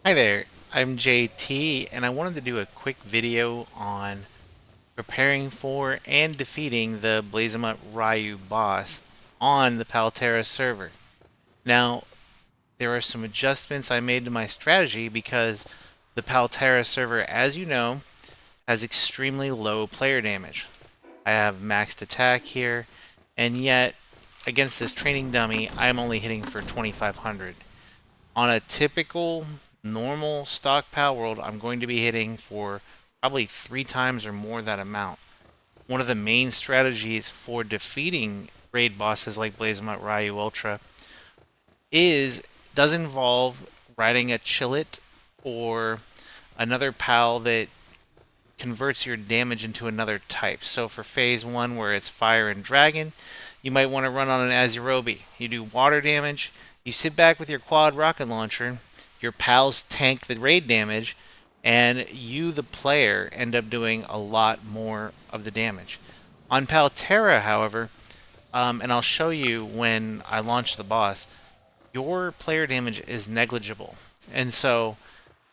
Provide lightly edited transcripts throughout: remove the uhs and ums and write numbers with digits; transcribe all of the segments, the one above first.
Hi there, I'm JT, and I wanted to do a quick video on preparing for and defeating the Blazamut Ryu boss on the Palterra server. Now, there are some adjustments I made to my strategy because the Palterra server, as you know, has extremely low player damage. I have maxed attack here, and yet, against this training dummy, I am only hitting for 2500. On a typical normal stock pal world, I'm going to be hitting for probably 3 times or more that amount. One of the main strategies for defeating raid bosses like Blazamut Ryu Ultra is does involve riding a Chillet or another pal that converts your damage into another type. So for phase 1 where it's fire and dragon, you might want to run on an Azurobi. You do water damage, you sit back with your quad rocket launcher, your pals tank the raid damage, and you, the player, end up doing a lot more of the damage. On Palterra, however, and I'll show you when I launch the boss, your player damage is negligible. And so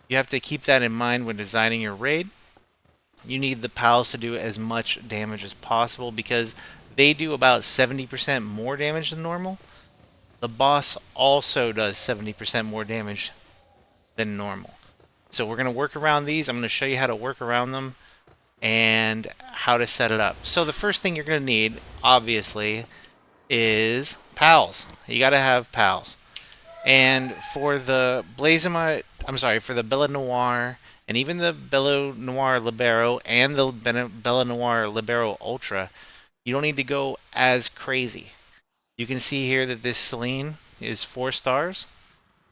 you have to keep that in mind when designing your raid. You need the pals to do as much damage as possible because they do about 70% more damage than normal. The boss also does 70% more damage than normal. So we're going to work around these. I'm going to show you how to work around them and how to set it up. So the first thing you're going to need, obviously, is pals. You got to have pals. And for the for the Bella Noir, and even the Bella Noir Libero and the Bella Noir Libero Ultra, you don't need to go as crazy. You can see here that this Celine is 4 stars.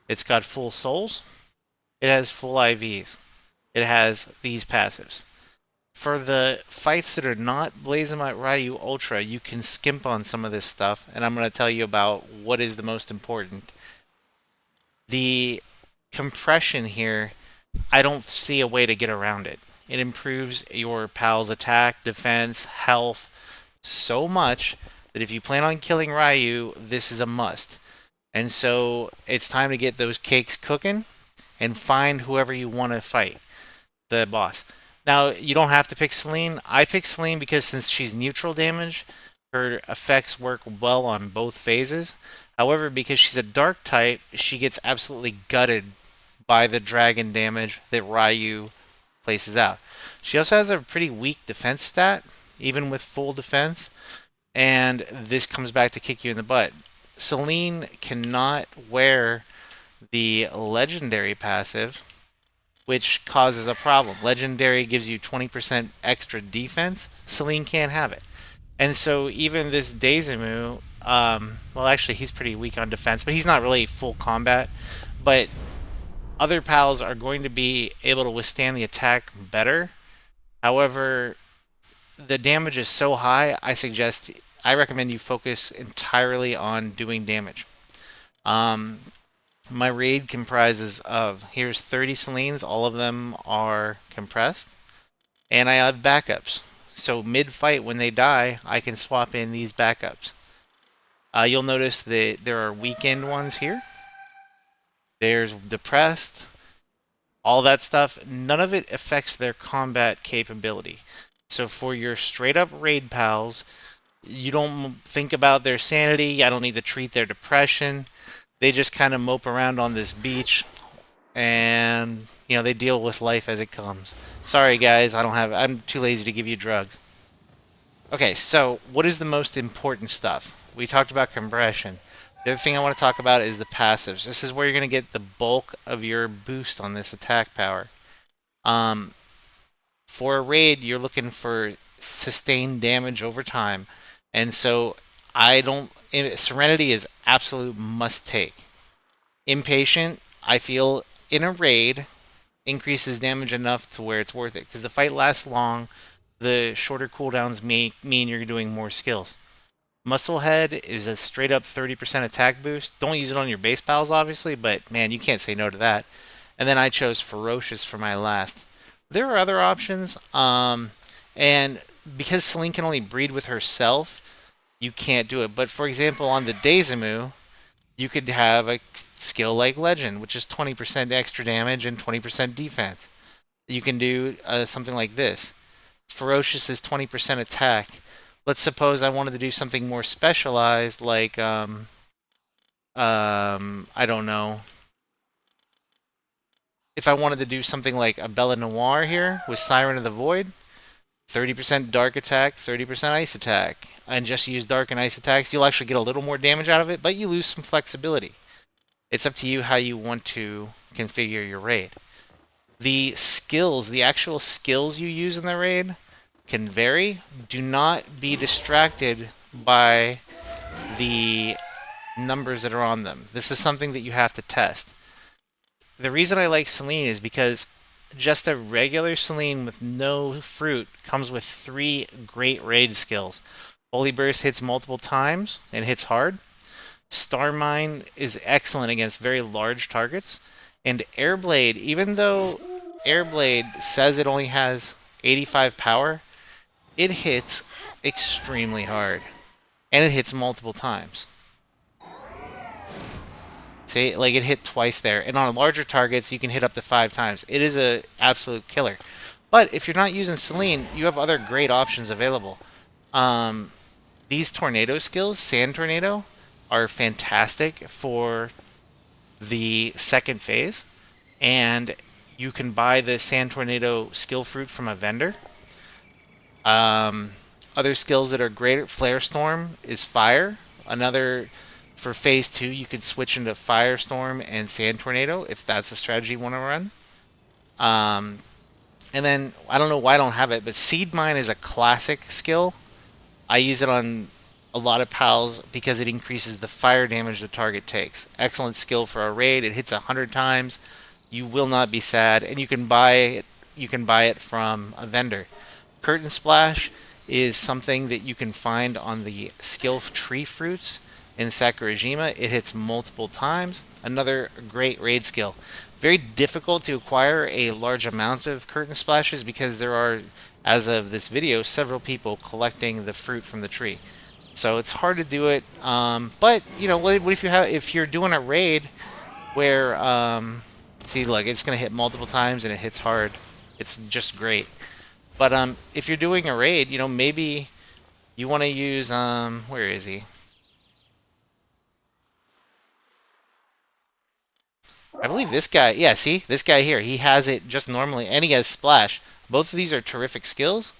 It's got full souls. It has full IVs. It has these passives. For the fights that are not Blazamut Ryu Ultra, you can skimp on some of this stuff, and I'm going to tell you about what is the most important. The compression here, I don't see a way to get around it. It improves your pal's attack, defense, health so much that if you plan on killing Ryu, this is a must. And so it's time to get those cakes cooking and find whoever you want to fight, the boss. Now, you don't have to pick Celine. I picked Celine because since she's neutral damage, her effects work well on both phases. However, because she's a dark type, she gets absolutely gutted by the dragon damage that Ryu places out. She also has a pretty weak defense stat, even with full defense, and this comes back to kick you in the butt. Celine cannot wear the legendary passive, which causes a problem. Legendary gives you 20% extra defense. Celine can't have it. And so even this Blazamut, well, actually, he's pretty weak on defense, but he's not really full combat. But other pals are going to be able to withstand the attack better. However, the damage is so high, I recommend you focus entirely on doing damage. Um, my raid comprises of, here's 30 Celines, all of them are compressed, and I have backups. So mid-fight, when they die, I can swap in these backups. You'll notice that there are weakened ones here. There's depressed, all that stuff. None of it affects their combat capability. So for your straight up raid pals, you don't think about their sanity. I don't need to treat their depression. They just kind of mope around on this beach and they deal with life as it comes. Sorry guys, I'm too lazy to give you drugs. Okay, so what is the most important stuff? We talked about compression. The other thing I want to talk about is the passives. This is where you're going to get the bulk of your boost on this attack power. Um, for a raid, you're looking for sustained damage over time, and so I don't. Serenity is absolute must take. Impatient, I feel in a raid increases damage enough to where it's worth it because the fight lasts long. The shorter cooldowns mean you're doing more skills. Musclehead is a straight up 30% attack boost. Don't use it on your base pals, obviously, but man, you can't say no to that. And then I chose Ferocious for my last. There are other options, and because Celine can only breed with herself, you can't do it. But for example, on the Blazamut, You could have a skill like Legend, which is 20% extra damage and 20% defense. You can do something like this. Ferocious is 20% attack. Let's suppose I wanted to do something more specialized, like I don't know. If I wanted to do something like a Bella Noir here with Siren of the Void, 30% dark attack, 30% ice attack, and just use dark and ice attacks, you'll actually get a little more damage out of it, but you lose some flexibility. It's up to you how you want to configure your raid. The skills, the actual skills you use in the raid, can vary. Do not be distracted by the numbers that are on them. This is something that you have to test. The reason I like Celine is because just a regular Celine with no fruit comes with 3 great raid skills. Holy Burst hits multiple times and hits hard. Star Mine is excellent against very large targets. And Airblade, even though Airblade says it only has 85 power, it hits extremely hard. And it hits multiple times. See, like it hit twice there. And on larger targets, you can hit up to 5 times. It is an absolute killer. But if you're not using Celine, you have other great options available. These tornado skills, Sand Tornado, are fantastic for the second phase. And you can buy the Sand Tornado skill fruit from a vendor. Other skills that are great, Flare Storm is fire. Another for phase 2, you could switch into Firestorm and Sand Tornado if that's the strategy you want to run. And then I don't know why I don't have it, but Seed Mine is a classic skill. I use it on a lot of pals because it increases the fire damage the target takes. Excellent skill for a raid. It hits 100 times. You will not be sad, and you can buy it. You can buy it from a vendor. Curtain Splash is something that you can find on the skill tree fruits in Sakurajima. It hits multiple times. Another great raid skill. Very difficult to acquire a large amount of curtain splashes because there are, as of this video, several people collecting the fruit from the tree. So it's hard to do it. But you know, what if if you're doing a raid where see, look, it's gonna hit multiple times and it hits hard. It's just great. But if you're doing a raid, you know, maybe you want to use where is he? I believe this guy. Yeah, see? This guy here. He has it just normally, and he has Splash. Both of these are terrific skills.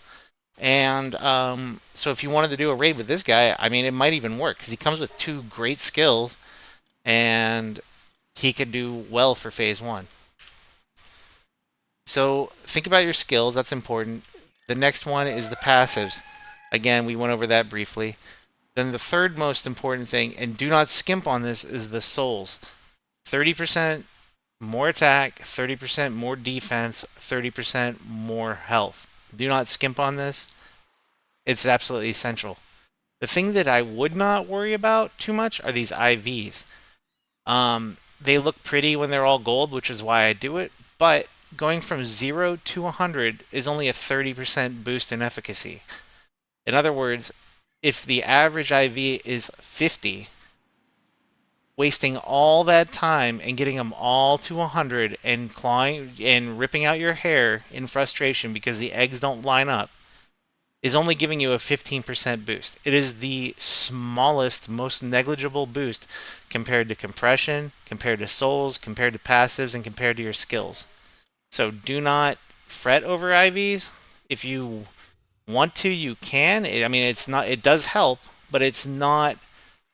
And so if you wanted to do a raid with this guy, I mean, it might even work because he comes with 2 great skills, and he could do well for phase 1. So think about your skills. That's important. The next one is the passives. Again, we went over that briefly. Then the third most important thing, and do not skimp on this, is the souls. 30% more attack, 30% more defense, 30% more health. Do not skimp on this. It's absolutely essential. The thing that I would not worry about too much are these IVs. They look pretty when they're all gold, which is why I do it, but going from 0 to 100 is only a 30% boost in efficacy. In other words, if the average IV is 50, wasting all that time and getting them all to 100 and clawing and ripping out your hair in frustration because the eggs don't line up is only giving you a 15% boost. It is the smallest, most negligible boost compared to compression, compared to souls, compared to passives, and compared to your skills. So do not fret over IVs. If you want to, you can. I mean, it's not. It does help, but it's not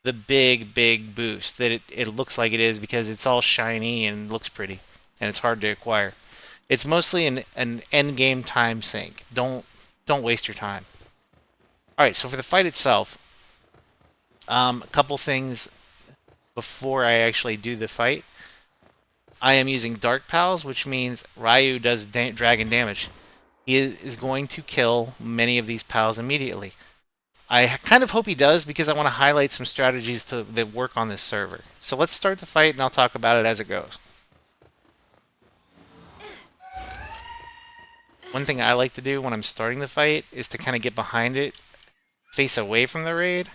the big boost that it looks like it is because it's all shiny and looks pretty, and it's hard to acquire. It's mostly an end game time sink. Don't waste your time. All right, so for the fight itself, a couple things before I actually do the fight. I am using Dark Pals, which means Ryu does dragon damage. He is going to kill many of these pals immediately. I kind of hope he does because I want to highlight some strategies that work on this server. So let's start the fight and I'll talk about it as it goes. One thing I like to do when I'm starting the fight is to kind of get behind it, face away from the raid,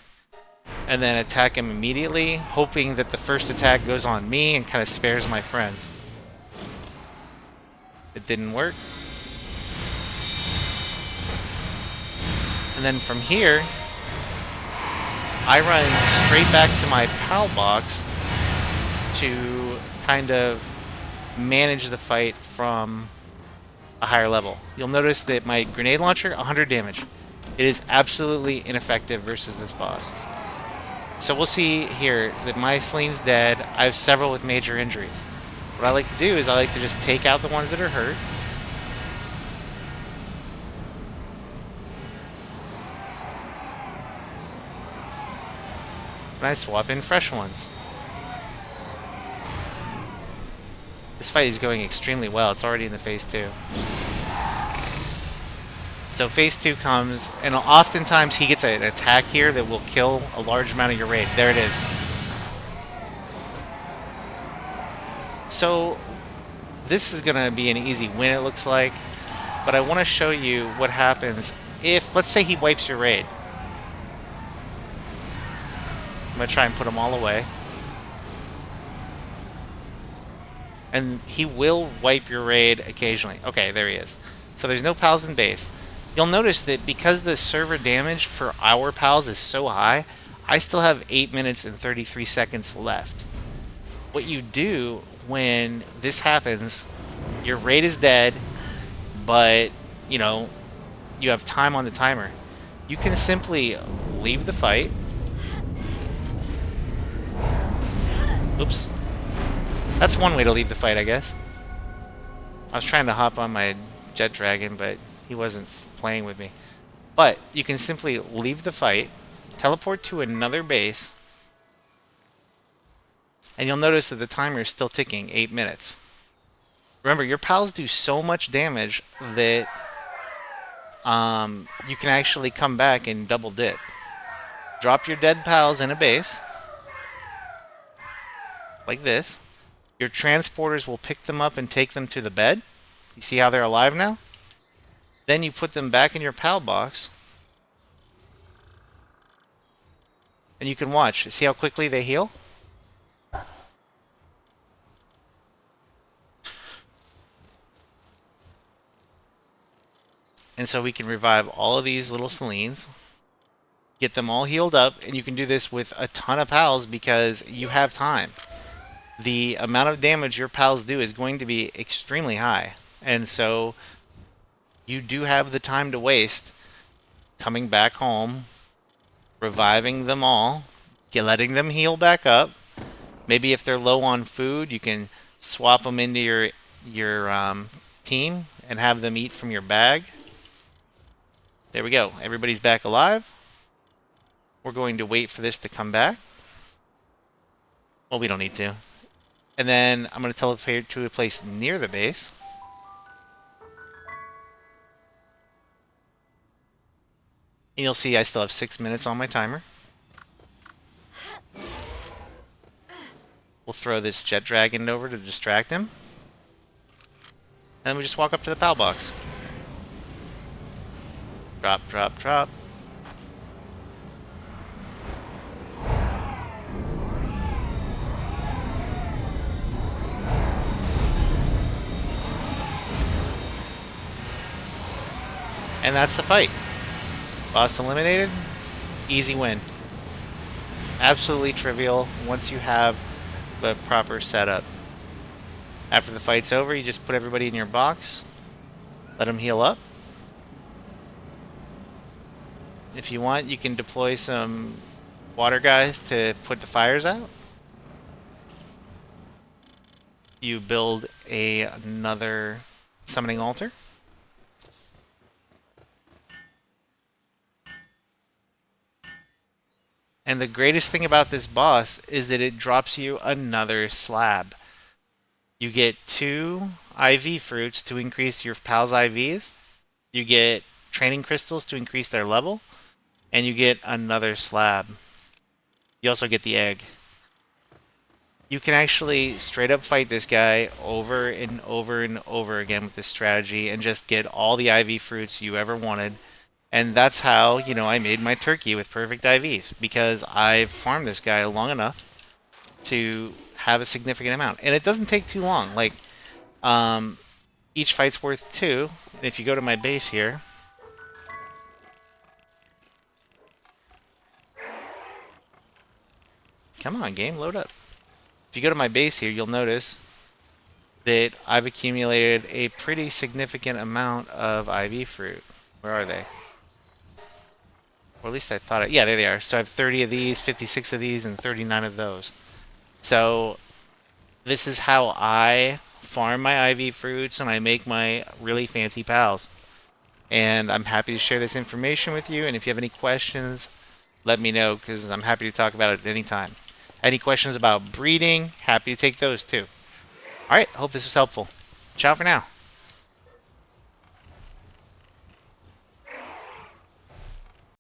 and then attack him immediately, hoping that the first attack goes on me and kind of spares my friends. It didn't work. And then from here, I run straight back to my PAL box to kind of manage the fight from a higher level. You'll notice that my grenade launcher, 100 damage. It is absolutely ineffective versus this boss. So we'll see here that my Celine's dead. I have several with major injuries. What I like to do is I like to just take out the ones that are hurt. And I swap in fresh ones. This fight is going extremely well. It's already in the phase 2. So phase 2 comes, and oftentimes he gets an attack here that will kill a large amount of your raid. There it is. So this is going to be an easy win, it looks like. But I want to show you what happens if, let's say he wipes your raid. I'm going to try and put them all away. And he will wipe your raid occasionally. Okay, there he is. So there's no pals in base. You'll notice that because the server damage for our pals is so high, I still have 8 minutes and 33 seconds left. What you do when this happens, your raid is dead, but, you know, you have time on the timer. You can simply leave the fight. Oops. That's one way to leave the fight, I guess. I was trying to hop on my jet dragon, but he wasn't playing with me. But you can simply leave the fight, teleport to another base, and you'll notice that the timer is still ticking, 8 minutes. Remember, your pals do so much damage that you can actually come back and double dip. Drop your dead pals in a base, like this. Your transporters will pick them up and take them to the bed. You see how they're alive now? Then you put them back in your PAL box. And you can watch. See how quickly they heal? And so we can revive all of these little Celines. Get them all healed up. And you can do this with a ton of pals because you have time. The amount of damage your pals do is going to be extremely high. And so you do have the time to waste coming back home, reviving them all, letting them heal back up. Maybe if they're low on food, you can swap them into your team and have them eat from your bag. There we go. Everybody's back alive. We're going to wait for this to come back. Well, we don't need to. And then I'm going to teleport to a place near the base. And you'll see I still have 6 minutes on my timer. We'll throw this jet dragon over to distract him. And we just walk up to the PAL box. Drop, drop, drop. And that's the fight. Boss eliminated. Easy win. Absolutely trivial once you have the proper setup. After the fight's over, you just put everybody in your box. Let them heal up. If you want, you can deploy some water guys to put the fires out. You build another summoning altar. And the greatest thing about this boss is that it drops you another slab. You get 2 IV fruits to increase your pal's IVs. You get training crystals to increase their level. And you get another slab. You also get the egg. You can actually straight up fight this guy over and over and over again with this strategy and just get all the IV fruits you ever wanted. And that's how, I made my turkey with perfect IVs because I've farmed this guy long enough to have a significant amount. And it doesn't take too long. Like, each fight's worth 2. And if you go to my base here, come on, game, load up. If you go to my base here, you'll notice that I've accumulated a pretty significant amount of IV fruit. Where are they? Or at least I thought it. Yeah, there they are. So I have 30 of these, 56 of these, and 39 of those. So this is how I farm my IV fruits and I make my really fancy pals. And I'm happy to share this information with you. And if you have any questions, let me know because I'm happy to talk about it at any time. Any questions about breeding? Happy to take those too. All right, hope this was helpful. Ciao for now.